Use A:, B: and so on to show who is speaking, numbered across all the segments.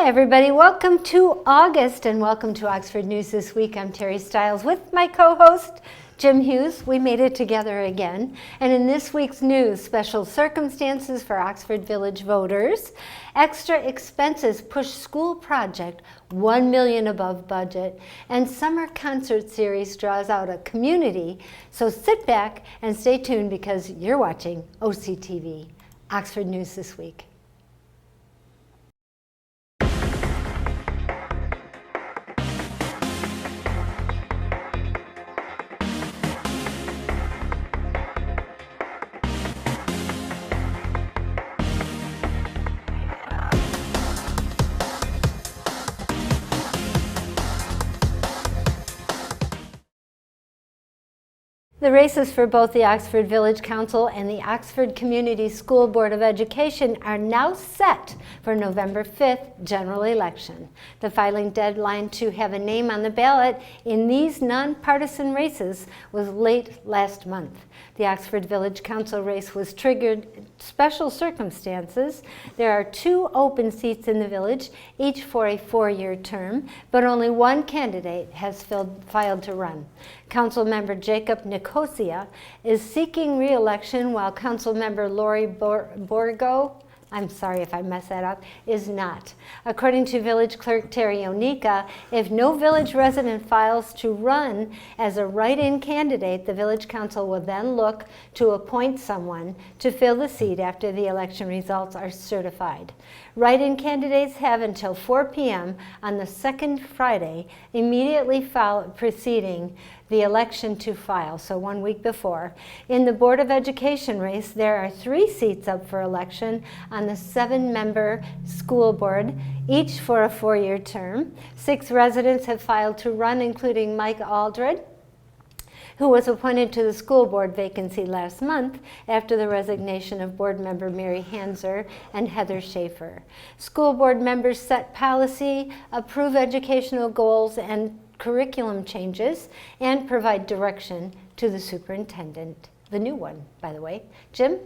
A: Hi everybody, welcome to August and welcome to Oxford News This Week. I'm Terry Stiles with my co-host Jim Hughes. We made it together again. And in this week's news, special circumstances for Oxford Village voters, extra expenses push school project $1 million above budget, and summer concert series draws out a community. So sit back and stay tuned because you're watching OCTV, Oxford News This Week. The races for both the Oxford Village Council and the Oxford Community School Board of Education are now set for November 5th general election. The filing deadline to have a name on the ballot in these nonpartisan races was late last month. The Oxford Village Council race was triggered special circumstances. There are 2 open seats in the village, each for a 4-year term, but only one candidate has filed to run. Council member Jacob Nicosia is seeking re-election, while Council member Lori Borgo, I'm sorry if I mess that up, is not. According to Village Clerk Terry Onika, if no village resident files to run as a write-in candidate, the Village Council will then look to appoint someone to fill the seat after the election results are certified. Write-in candidates have until 4 p.m. on the second Friday immediately preceding the election to file, so 1 week before. In the Board of Education race, there are 3 seats up for election on the 7-member school board, each for a 4-year term. 6 residents have filed to run, including Mike Aldred, who was appointed to the school board vacancy last month after the resignation of board member Mary Hanser and Heather Schaefer. School board members set policy, approve educational goals and curriculum changes, and provide direction to the superintendent, the new one, by the way. Jim?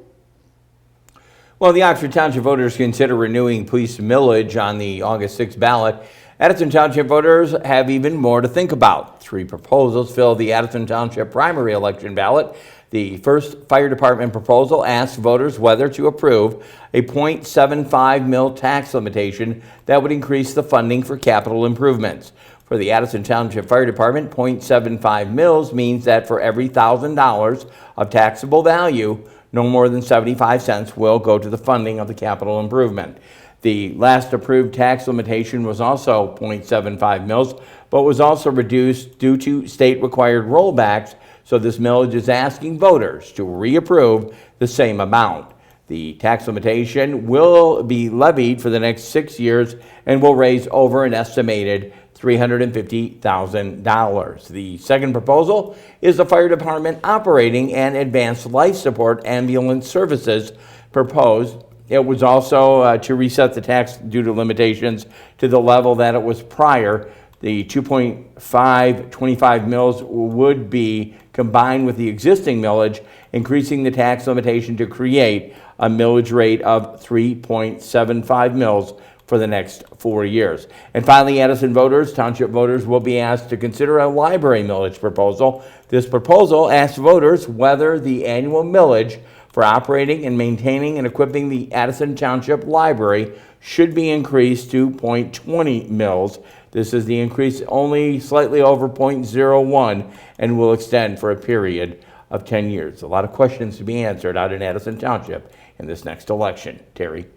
B: Well, the Oxford Township voters consider renewing police millage on the August 6th ballot. Addison Township voters have even more to think about. 3 proposals fill the Addison Township primary election ballot. The first fire department proposal asks voters whether to approve a 0.75 mil tax limitation that would increase the funding for capital improvements. For the Addison Township Fire Department, 0.75 mils means that for every $1,000 of taxable value, no more than 75 cents will go to the funding of the capital improvement. The last approved tax limitation was also 0.75 mils, but was also reduced due to state-required rollbacks, so this millage is asking voters to reapprove the same amount. The tax limitation will be levied for the next 6 years and will raise over an estimated $350,000. The second proposal is the fire department operating and advanced life support ambulance services proposed. It was also to reset the tax due to limitations to the level that it was prior. The 2.525 mils would be combined with the existing millage, increasing the tax limitation to create a millage rate of 3.75 mils for the next 4 years. And finally, Addison voters, township voters, will be asked to consider a library millage proposal. This proposal asks voters whether the annual millage for operating and maintaining and equipping the Addison Township Library should be increased to 0.20 mils. This is the increase only slightly over 0.01 and will extend for a period of 10 years. A lot of questions to be answered out in Addison Township in this next election. Terry?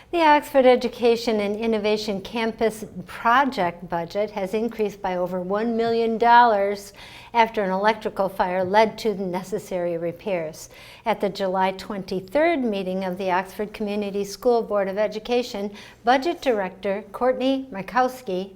A: The Oxford Education and Innovation Campus project budget has increased by over $1 million after an electrical fire led to the necessary repairs. At the July 23rd meeting of the Oxford Community School Board of Education, Budget Director Courtney Markowski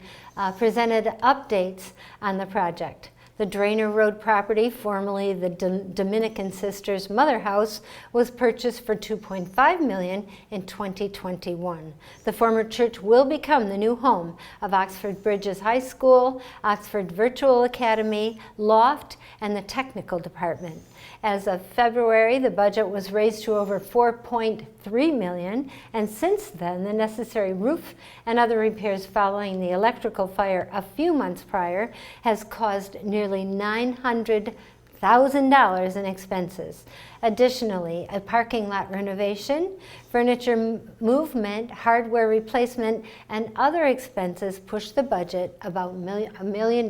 A: presented updates on the project. The Drainer Road property, formerly the Dominican Sisters Mother House, was purchased for $2.5 million in 2021. The former church will become the new home of Oxford Bridges High School, Oxford Virtual Academy, Loft, and the Technical Department. As of February, the budget was raised to over $4.5 $3 million, and since then, the necessary roof and other repairs following the electrical fire a few months prior has caused nearly $900,000 in expenses. Additionally, a parking lot renovation, furniture movement, hardware replacement, and other expenses pushed the budget about $1 million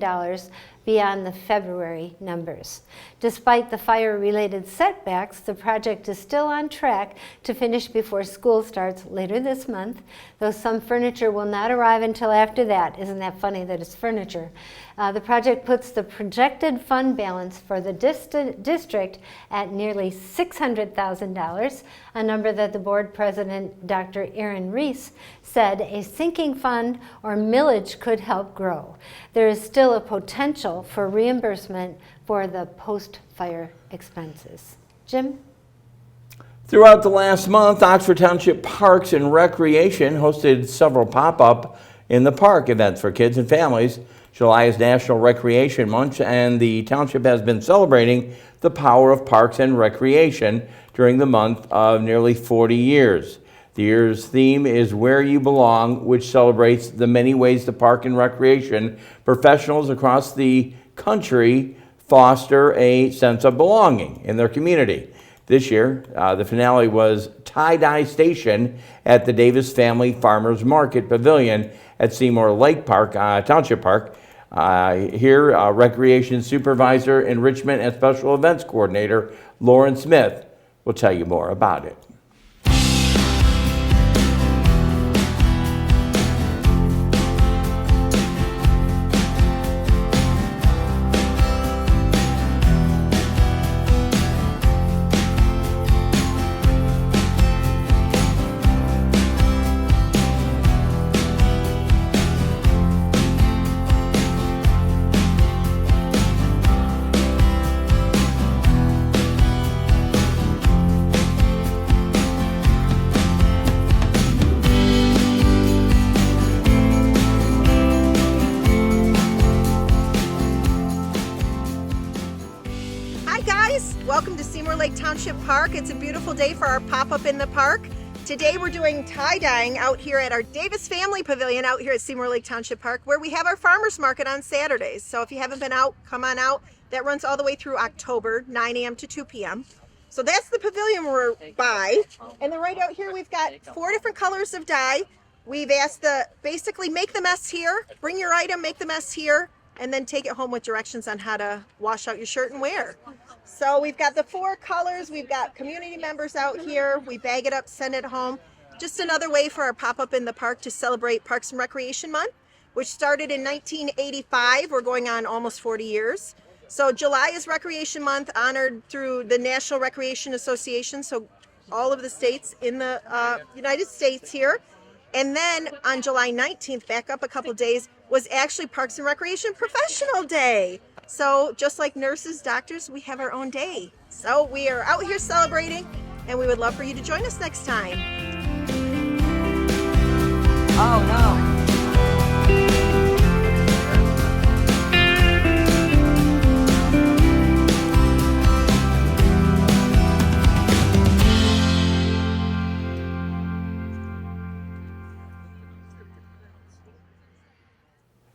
A: beyond the February numbers. Despite the fire-related setbacks, the project is still on track to finish before school starts later this month, though some furniture will not arrive until after that. Isn't that funny that it's furniture? The project puts the projected fund balance for the district at nearly $600,000, a number that the board president, Dr. Aaron Reese, said a sinking fund or millage could help grow. There is still a potential for reimbursement for the post-fire expenses. Jim?
B: Throughout the last month, Oxford Township Parks and Recreation hosted several pop-up in the park events for kids and families. July is National Recreation Month, and the township has been celebrating the power of parks and recreation during the month of nearly 40 years. The year's theme is Where You Belong, which celebrates the many ways the park and recreation professionals across the country foster a sense of belonging in their community. This year, the finale was Tie-Dye Station at the Davis Family Farmers Market Pavilion at Seymour Lake Park, Township Park. Here, Recreation Supervisor, Enrichment and Special Events Coordinator Lauren Smith will tell you more about it.
C: Welcome to Seymour Lake Township Park. It's a beautiful day for our pop-up in the park. Today we're doing tie-dyeing out here at our Davis Family Pavilion out here at Seymour Lake Township Park, where we have our farmers market on Saturdays. So if you haven't been out, come on out. That runs all the way through October, 9 a.m. to 2 p.m. So that's the pavilion we're by. And then right out here we've got 4 different colors of dye. We've asked basically make the mess here, bring your item, make the mess here, and then take it home with directions on how to wash out your shirt and wear. So we've got the 4 colors, we've got community members out here, we bag it up, send it home. Just another way for our pop-up in the park to celebrate Parks and Recreation Month, which started in 1985. We're going on almost 40 years. So July is Recreation Month, honored through the National Recreation Association, so all of the states in the United States here. And then on July 19th, back up a couple days, was actually Parks and Recreation Professional Day. So just like nurses, doctors, we have our own day. So we are out here celebrating, and we would love for you to join us next time. Oh no.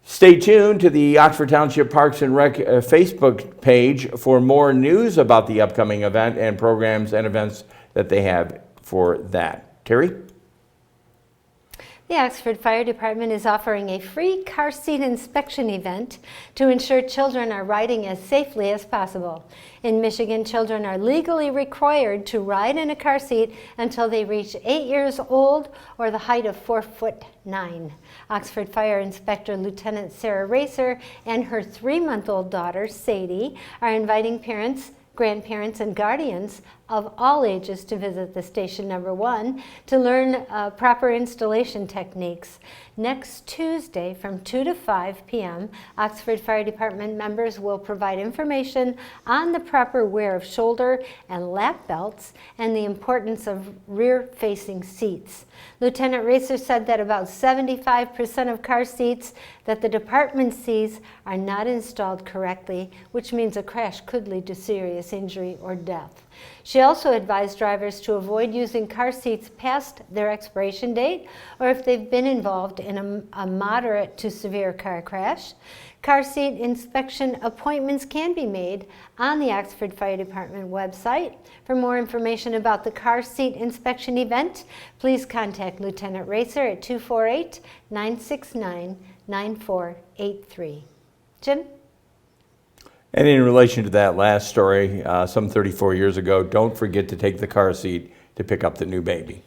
B: Stay tuned to the Oxford Township Parks and Rec Facebook page for more news about the upcoming event and programs and events that they have for that. Terry?
A: The Oxford Fire Department is offering a free car seat inspection event to ensure children are riding as safely as possible. In Michigan, children are legally required to ride in a car seat until they reach 8 years old or the height of 4'9". Oxford Fire Inspector Lieutenant Sarah Racer and her 3-month-old daughter, Sadie, are inviting parents, grandparents, and guardians of all ages to visit the station number 1 to learn proper installation techniques. Next Tuesday from 2 to 5 p.m., Oxford Fire Department members will provide information on the proper wear of shoulder and lap belts and the importance of rear-facing seats. Lieutenant Racer said that about 75% of car seats that the department sees are not installed correctly, which means a crash could lead to serious injury or death. She also advised drivers to avoid using car seats past their expiration date or if they've been involved in a moderate to severe car crash. Car seat inspection appointments can be made on the Oxford Fire Department website. For more information about the car seat inspection event, please contact Lieutenant Racer at 248-969-9483. Jim?
B: And in relation to that last story, some 34 years ago, don't forget to take the car seat to pick up the new baby.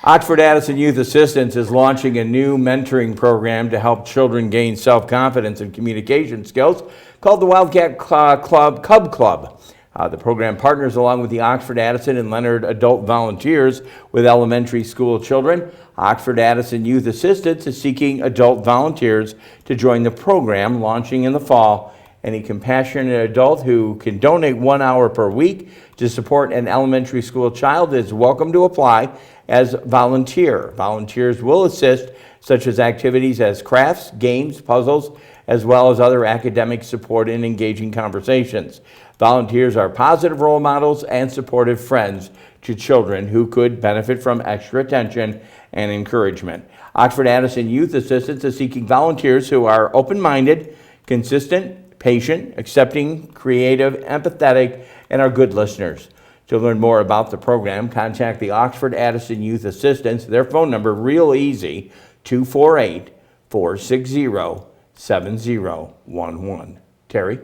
B: Oxford Addison Youth Assistance is launching a new mentoring program to help children gain self-confidence and communication skills called the Wildcat Cub Club. The program partners along with the Oxford Addison and Leonard Adult Volunteers with elementary school children. Oxford Addison Youth Assistance is seeking adult volunteers to join the program launching in the fall. Any compassionate adult who can donate 1 hour per week to support an elementary school child is welcome to apply as volunteer. Volunteers will assist such as activities as crafts, games, puzzles, as well as other academic support and engaging conversations. Volunteers are positive role models and supportive friends to children who could benefit from extra attention and encouragement. Oxford Addison Youth Assistance is seeking volunteers who are open-minded, consistent, patient, accepting, creative, empathetic, and are good listeners. To learn more about the program, contact the Oxford Addison Youth Assistance. Their phone number, real easy, 248-460-7011. Terry?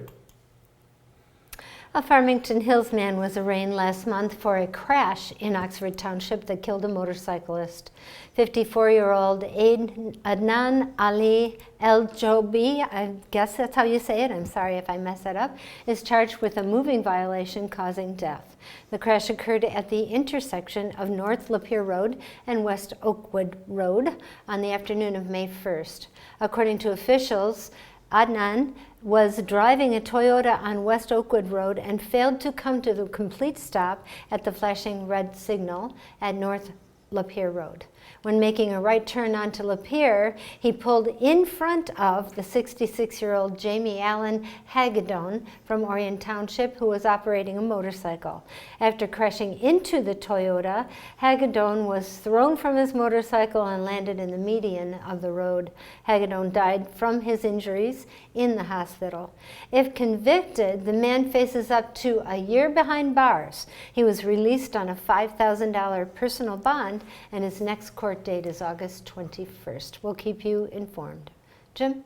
A: A Farmington Hills man was arraigned last month for a crash in Oxford Township that killed a motorcyclist. 54-year-old Adnan Ali El-Jobi, I guess that's how you say it, I'm sorry if I mess that up, is charged with a moving violation causing death. The crash occurred at the intersection of North Lapeer Road and West Oakwood Road on the afternoon of May 1st. According to officials, Adnan was driving a Toyota on West Oakwood Road and failed to come to the complete stop at the flashing red signal at North Lapeer Road. When making a right turn onto Lapeer, he pulled in front of the 66-year-old Jamie Allen Hagedorn from Orion Township, who was operating a motorcycle. After crashing into the Toyota, Hagedorn was thrown from his motorcycle and landed in the median of the road. Hagedorn died from his injuries in the hospital. If convicted, the man faces up to a year behind bars. He was released on a $5,000 personal bond, and his next court date is August 21st. We'll keep you informed. Jim?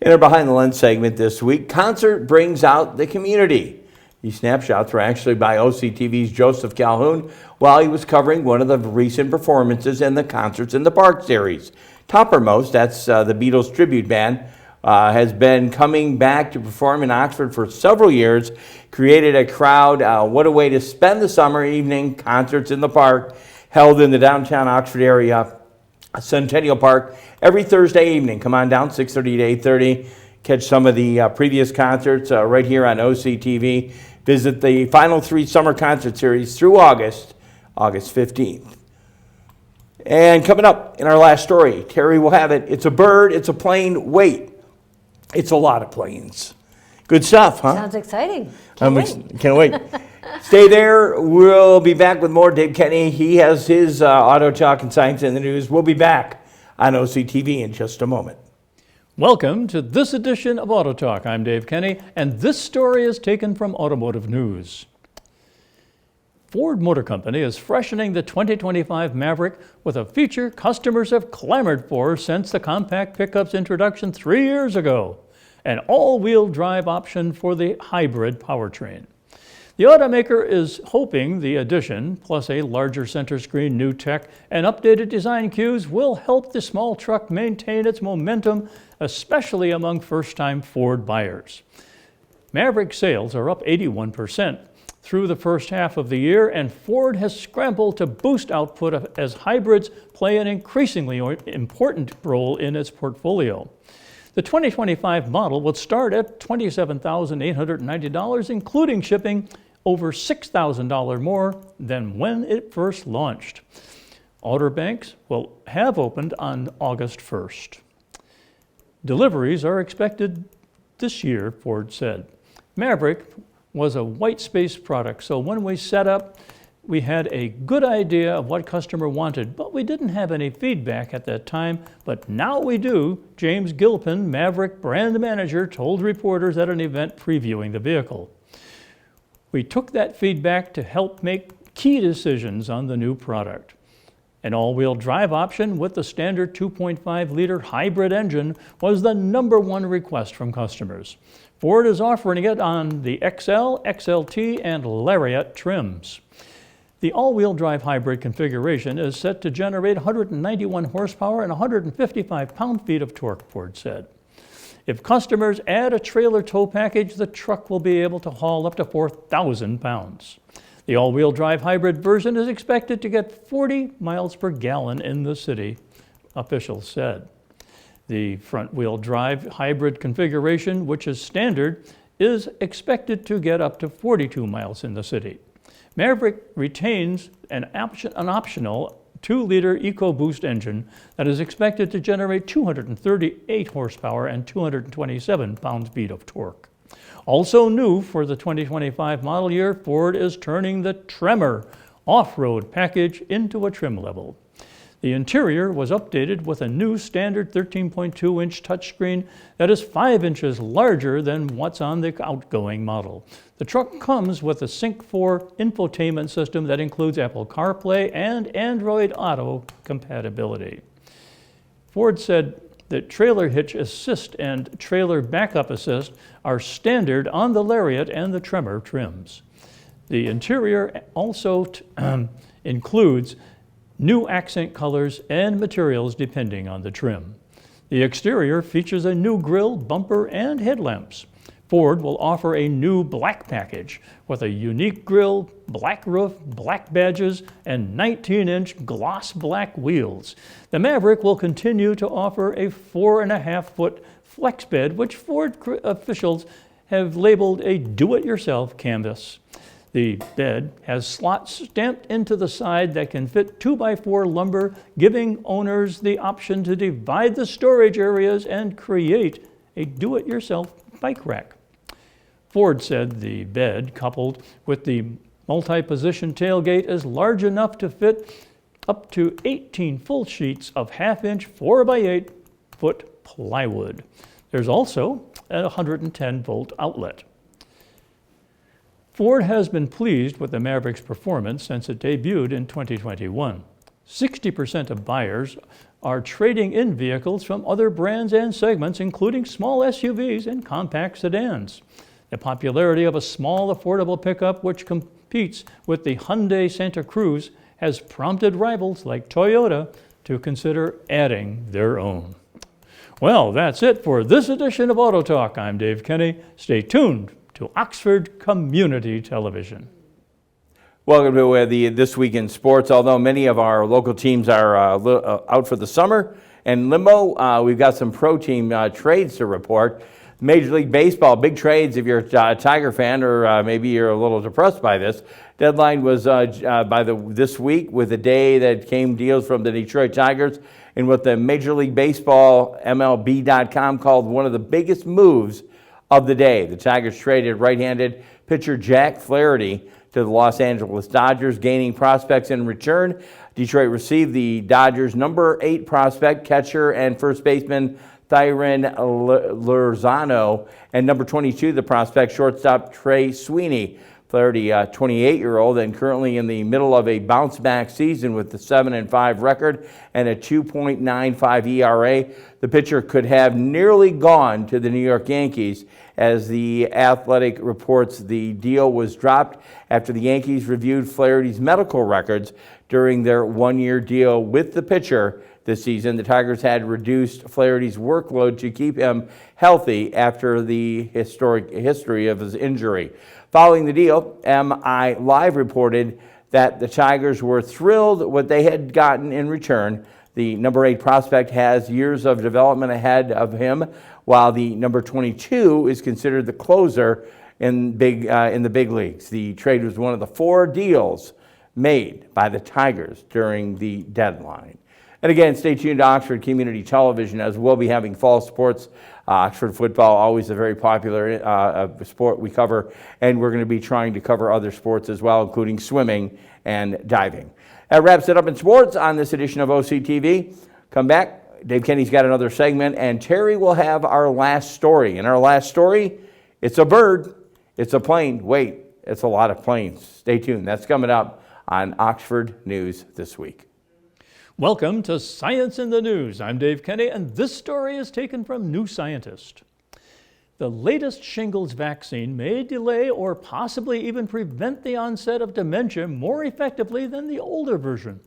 B: In our Behind the Lens segment this week, concert brings out the community. These snapshots were actually by OCTV's Joseph Calhoun while he was covering one of the recent performances in the Concerts in the Park series. Toppermost, that's the Beatles tribute band, has been coming back to perform in Oxford for several years, created a crowd. What a way to spend the summer evening. Concerts in the Park, held in the downtown Oxford area, Centennial Park, every Thursday evening. Come on down, 6:30 to 8:30. Catch some of the previous concerts right here on OCTV. Visit the final 3 summer concert series through August 15th. And coming up in our last story, Terry will have it. It's a bird, it's a plane, wait. It's a lot of planes. Good stuff, huh?
A: Sounds exciting.
B: Can't wait. Stay there. We'll be back with more. Dave Kenny, he has his Auto Talk and Science in the News. We'll be back on OCTV in just a moment.
D: Welcome to this edition of Auto Talk. I'm Dave Kenny, and this story is taken from Automotive News. Ford Motor Company is freshening the 2025 Maverick with a feature customers have clamored for since the compact pickup's introduction 3 years ago, an all-wheel drive option for the hybrid powertrain. The automaker is hoping the addition, plus a larger center screen, new tech, and updated design cues will help the small truck maintain its momentum, especially among first-time Ford buyers. Maverick sales are up 81% through the first half of the year, and Ford has scrambled to boost output as hybrids play an increasingly important role in its portfolio. The 2025 model will start at $27,890, including shipping, over $6,000 more than when it first launched. Order banks will have opened on August 1st. Deliveries are expected this year, Ford said. Maverick was a white space product. So when we set up, we had a good idea of what customer wanted, but we didn't have any feedback at that time. But now we do. James Gilpin, Maverick brand manager, told reporters at an event previewing the vehicle. We took that feedback to help make key decisions on the new product. An all-wheel drive option with the standard 2.5-liter hybrid engine was the #1 request from customers. Ford is offering it on the XL, XLT, and Lariat trims. The all-wheel drive hybrid configuration is set to generate 191 horsepower and 155 pound-feet of torque, Ford said. If customers add a trailer tow package, the truck will be able to haul up to 4,000 pounds. The all-wheel drive hybrid version is expected to get 40 miles per gallon in the city, officials said. The front-wheel drive hybrid configuration, which is standard, is expected to get up to 42 miles in the city. Maverick retains an optional 2-liter EcoBoost engine that is expected to generate 238 horsepower and 227 pound-feet of torque. Also new for the 2025 model year, Ford is turning the Tremor off-road package into a trim level. The interior was updated with a new standard 13.2-inch touchscreen that is 5 inches larger than what's on the outgoing model. The truck comes with a Sync 4 infotainment system that includes Apple CarPlay and Android Auto compatibility. Ford said that trailer hitch assist and trailer backup assist are standard on the Lariat and the Tremor trims. The interior also includes new accent colors and materials depending on the trim. The exterior features a new grille, bumper, and headlamps. Ford will offer a new black package with a unique grille, black roof, black badges, and 19-inch gloss black wheels. The Maverick will continue to offer a 4.5-foot flex bed, which Ford officials have labeled a do-it-yourself canvas. The bed has slots stamped into the side that can fit 2x4 lumber, giving owners the option to divide the storage areas and create a do-it-yourself bike rack. Ford said the bed, coupled with the multi-position tailgate, is large enough to fit up to 18 full sheets of half-inch 4x8-foot plywood. There's also a 110-volt outlet. Ford has been pleased with the Maverick's performance since it debuted in 2021. 60% of buyers are trading in vehicles from other brands and segments, including small SUVs and compact sedans. The popularity of a small, affordable pickup, which competes with the Hyundai Santa Cruz, has prompted rivals like Toyota to consider adding their own. Well, that's it for this edition of Auto Talk. I'm Dave Kenny. Stay tuned to Oxford Community Television.
B: Welcome to This Week in Sports. Although many of our local teams are out for the summer and limbo, we've got some pro team trades to report. Major League Baseball, big trades if you're a Tiger fan, or maybe you're a little depressed by this. Deadline was this week with a day that came deals from the Detroit Tigers in what the Major League Baseball MLB.com called one of the biggest moves of the day. The Tigers traded right-handed pitcher Jack Flaherty to the Los Angeles Dodgers, gaining prospects in return. Detroit received the Dodgers' number 8 prospect, catcher and first baseman Thyron Lozano, and number 22, the prospect shortstop Trey Sweeney. Flaherty, 28-year-old, and currently in the middle of a bounce-back season with the 7-5 record and a 2.95 ERA. The pitcher could have nearly gone to the New York Yankees. As The Athletic reports, the deal was dropped after the Yankees reviewed Flaherty's medical records during their one-year deal with the pitcher this season. The Tigers had reduced Flaherty's workload to keep him healthy after the history of his injury. Following the deal, MI Live reported that the Tigers were thrilled what they had gotten in return. The number 8 prospect has years of development ahead of him, while the number 22 is considered the closer in the big leagues. The trade was one of the 4 deals made by the Tigers during the deadline. And again, stay tuned to Oxford Community Television, as we'll be having fall sports. Oxford football, always a very popular sport we cover, and we're going to be trying to cover other sports as well, including swimming and diving. That wraps it up in sports on this edition of OCTV. Come back. Dave Kenny's got another segment, and Terry will have our last story. And our last story, it's a bird, it's a plane. Wait, it's a lot of planes. Stay tuned. That's coming up on Oxford News This Week.
D: Welcome to Science in the News. I'm Dave Kenny, and this story is taken from New Scientist. The latest shingles vaccine may delay or possibly even prevent the onset of dementia more effectively than the older version.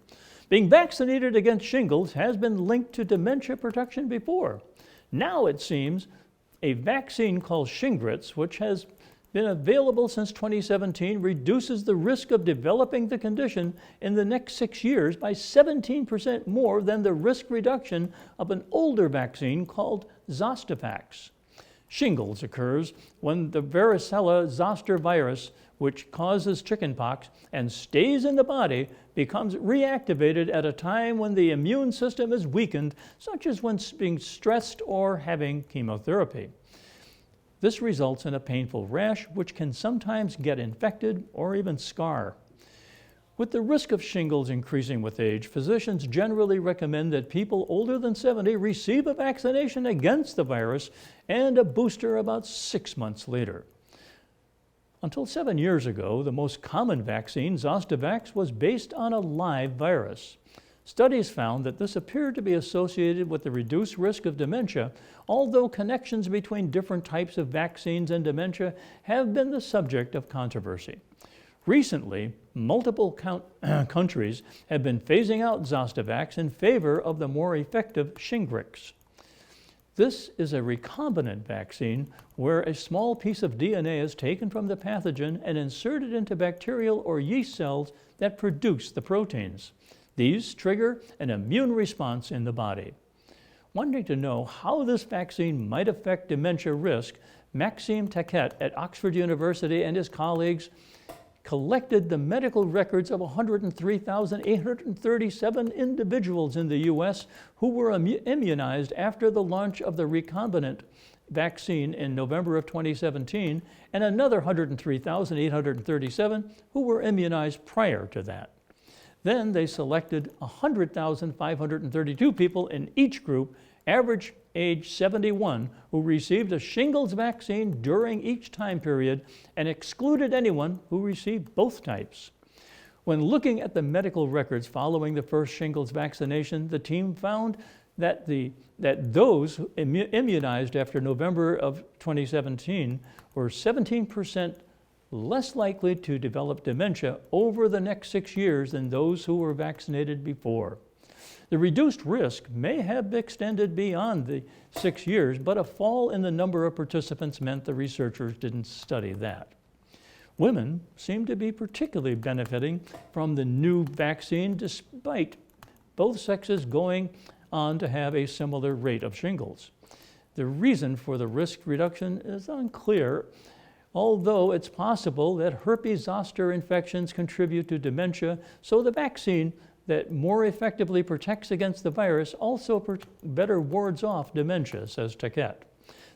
D: Being vaccinated against shingles has been linked to dementia protection before. Now it seems a vaccine called Shingrix, which has been available since 2017, reduces the risk of developing the condition in the next 6 years by 17% more than the risk reduction of an older vaccine called Zostavax. Shingles occurs when the varicella zoster virus, which causes chickenpox and stays in the body, becomes reactivated at a time when the immune system is weakened, such as when being stressed or having chemotherapy. This results in a painful rash, which can sometimes get infected or even scar. With the risk of shingles increasing with age, physicians generally recommend that people older than 70 receive a vaccination against the virus and a booster about 6 months later. Until 7 years ago, the most common vaccine, Zostavax, was based on a live virus. Studies found that this appeared to be associated with the reduced risk of dementia, although connections between different types of vaccines and dementia have been the subject of controversy. Recently, multiple countries have been phasing out Zostavax in favor of the more effective Shingrix. This is a recombinant vaccine where a small piece of DNA is taken from the pathogen and inserted into bacterial or yeast cells that produce the proteins. These trigger an immune response in the body. Wanting to know how this vaccine might affect dementia risk, Maxime Taquet at Oxford University and his colleagues collected the medical records of 103,837 individuals in the U.S. who were immunized after the launch of the recombinant vaccine in November of 2017, and another 103,837 who were immunized prior to that. Then they selected 100,532 people in each group, average age 71, who received a shingles vaccine during each time period and excluded anyone who received both types. When looking at the medical records following the first shingles vaccination, the team found that those immunized after November of 2017 were 17% less likely to develop dementia over the next 6 years than those who were vaccinated before. The reduced risk may have extended beyond the 6 years, but a fall in the number of participants meant the researchers didn't study that. Women seem to be particularly benefiting from the new vaccine, despite both sexes going on to have a similar rate of shingles. The reason for the risk reduction is unclear, although it's possible that herpes zoster infections contribute to dementia, so the vaccine that more effectively protects against the virus also better wards off dementia, says Taquet.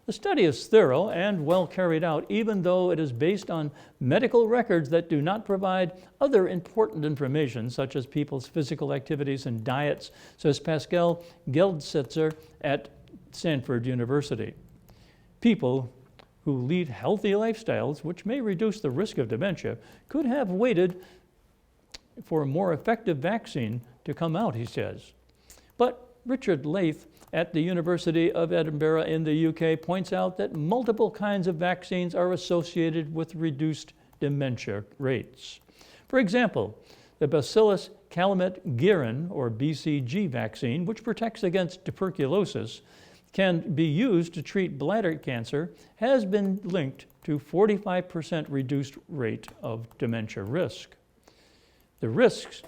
D: The study is thorough and well carried out, even though it is based on medical records that do not provide other important information, such as people's physical activities and diets, says Pascal Geldsitzer at Stanford University. People who lead healthy lifestyles, which may reduce the risk of dementia, could have waited for a more effective vaccine to come out, he says. But Richard Lath at the University of Edinburgh in the UK points out that multiple kinds of vaccines are associated with reduced dementia rates. For example, the Bacillus Calamite-Guerin, or BCG vaccine, which protects against tuberculosis, can be used to treat bladder cancer, has been linked to 45% reduced rate of dementia risk. The risks,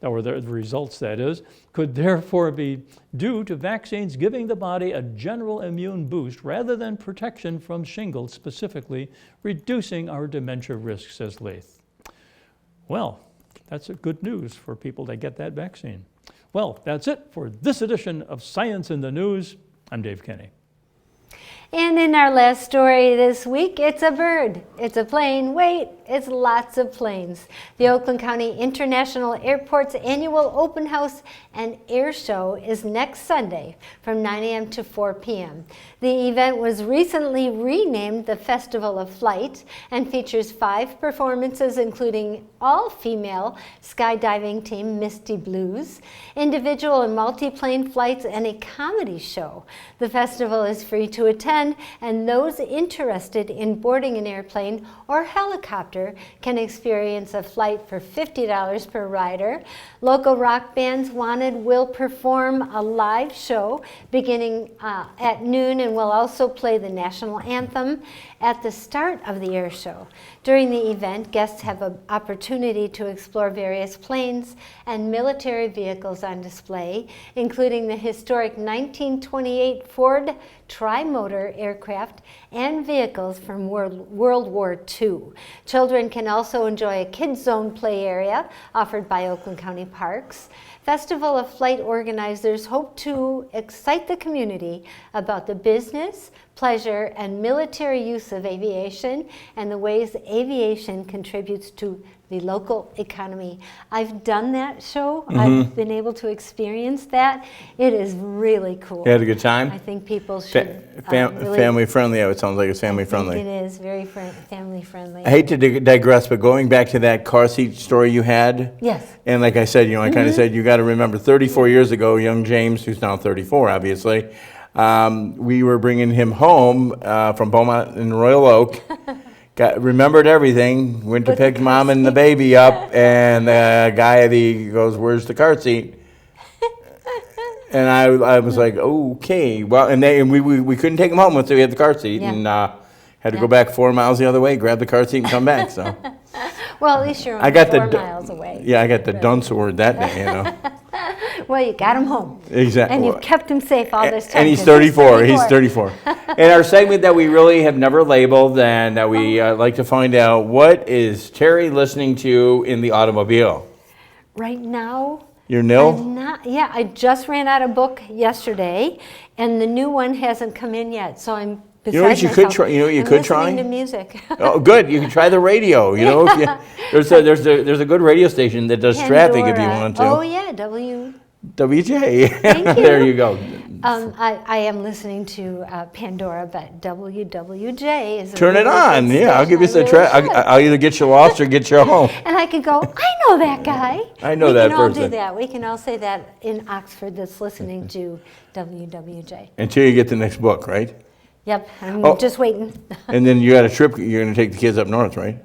D: or the results that is, could therefore be due to vaccines giving the body a general immune boost rather than protection from shingles specifically, reducing our dementia risk, says Lath. Well, that's good news for people that get that vaccine. Well, that's it for this edition of Science in the News. I'm Dave Kenny.
A: And in our last story this week, it's a bird, it's a plane, wait, it's lots of planes. The Oakland County International Airport's annual open house and air show is next Sunday from 9 a.m. to 4 p.m. The event was recently renamed the Festival of Flight and features 5 performances, including all-female skydiving team Misty Blues, individual and multi-plane flights, and a comedy show. The festival is free to attend, and those interested in boarding an airplane or helicopter can experience a flight for $50 per rider. Local rock bands Wanted will perform a live show beginning at noon and will also play the national anthem at the start of the air show. During the event, guests have an opportunity to explore various planes and military vehicles on display, including the historic 1928 Ford Tri-Motor aircraft and vehicles from World War II. Children can also enjoy a kids zone play area offered by Oakland County Parks. Festival of Flight organizers hope to excite the community about the business, pleasure, and military use of aviation and the ways aviation contributes to the local economy. I've done that show. I've been able to experience that. It is really cool.
B: You had a good time?
A: I think people should really,
B: family friendly. It sounds like it's family friendly.
A: It is very family friendly.
B: I hate to digress, but going back to that car seat story you had.
A: Yes.
B: And like I said, I kind of said, you got to remember 34 years ago, young James, who's now 34, obviously, we were bringing him home from Beaumont and Royal Oak. Remembered everything, went to pick mom and the baby up, and the guy goes, "Where's the car seat?" And I was like, "Okay." Well, and we couldn't take him home once we had the car seat, and had to go back 4 miles the other way, grab the car seat, and come back. So.
A: Well, at least you're only 4 miles away.
B: Yeah, I got the dunce word that day,
A: Well, you got him home.
B: Exactly.
A: And you've kept him safe all this time.
B: And he's 34. He's 34. And our segment that we really have never labeled and that we like to find out, what is Terry listening to in the automobile?
A: Right now,
B: You're nil?
A: I just ran out of book yesterday, and the new one hasn't come in yet, so I'm
B: You know what you could try? You know what you could try?
A: Listening to music.
B: Oh, good. You can try the radio. You know, if there's a good radio station that does traffic if you want to.
A: Oh yeah,
B: WJ.
A: Thank you.
B: There you go.
A: I am listening to Pandora, but WWJ is.
B: Turn it on. Yeah, I'll give you some I'll either get you lost or get you home.
A: And I could go, I know that guy.
B: I know that person.
A: We can all do that. We can all say that in Oxford that's listening to WWJ.
B: Until you get the next book, right?
A: Yep, I'm just waiting.
B: And then you got a trip. You're going to take the kids up north, right?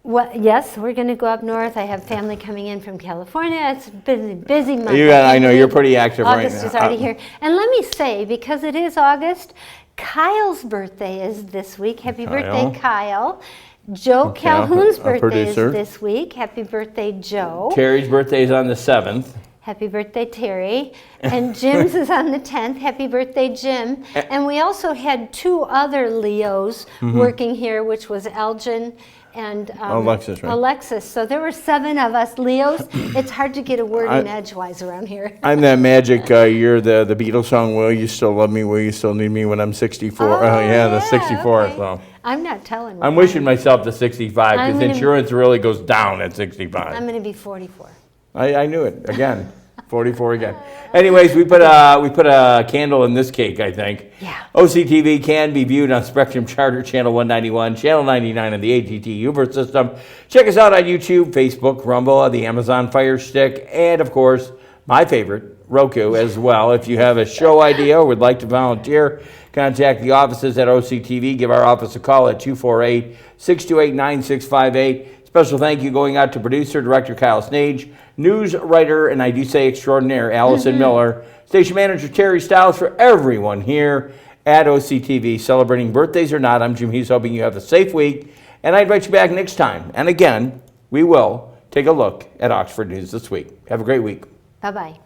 A: Well, yes, we're going to go up north. I have family coming in from California. It's busy month.
B: I know, you're pretty active right now.
A: August is already here. And let me say, because it is August, Kyle's birthday is this week. Happy birthday, Kyle. Joe Calhoun's birthday is this week. Happy birthday, Joe.
B: Terry's birthday is on the 7th.
A: Happy birthday, Terry. And Jim's is on the 10th. Happy birthday, Jim. And we also had 2 other Leos working here, which was Elgin and
B: Alexis, right?
A: Alexis. So there were 7 of us Leos. It's hard to get a word in edgewise around here.
B: I'm that magic. You're the Beatles song, "Will You Still Love Me? Will You Still Need Me When I'm 64?" The 64.
A: Okay.
B: So
A: I'm not telling you.
B: I'm wishing myself to 65 because insurance really goes down at 65.
A: I'm going to be 44.
B: I knew it again. 44 again. Anyways, we put a candle in this cake, I think.
A: Yeah.
B: OCTV can be viewed on Spectrum Charter Channel 191, Channel 99 on the AT&T Uber system. Check us out on YouTube, Facebook, Rumble, the Amazon Fire Stick, and of course, my favorite, Roku as well. If you have a show idea or would like to volunteer, contact the offices at OCTV. Give our office a call at 248-628-9658. Special thank you going out to producer, director Kyle Snage, news writer, and I do say extraordinaire, Allison Miller, station manager Terry Stiles, for everyone here at OCTV celebrating birthdays or not. I'm Jim Hughes, hoping you have a safe week, and I invite you back next time. And again, we will take a look at Oxford News this week. Have a great week.
A: Bye-bye.